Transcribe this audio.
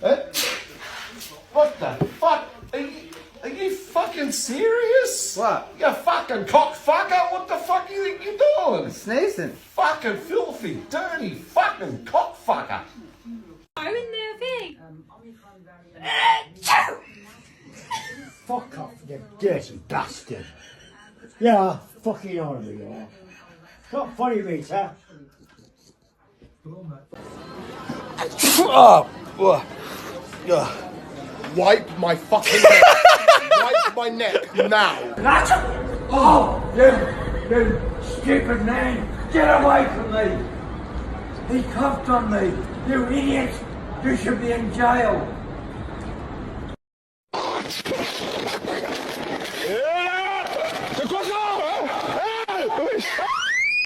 Eh? What the fuck? Are you fucking serious? What? You fucking cockfucker? What the fuck do you think you're doing? Sneezing. Fucking filthy, dirty, fucking cockfucker. In their thing. Fuck off, you dirty bastard. Yeah, fucking on me, yeah. It's not funny, mate, huh? Wipe my fucking neck. Wipe my neck now. Oh, you stupid man, get away from me. He coughed on me. You idiot. You should be in jail.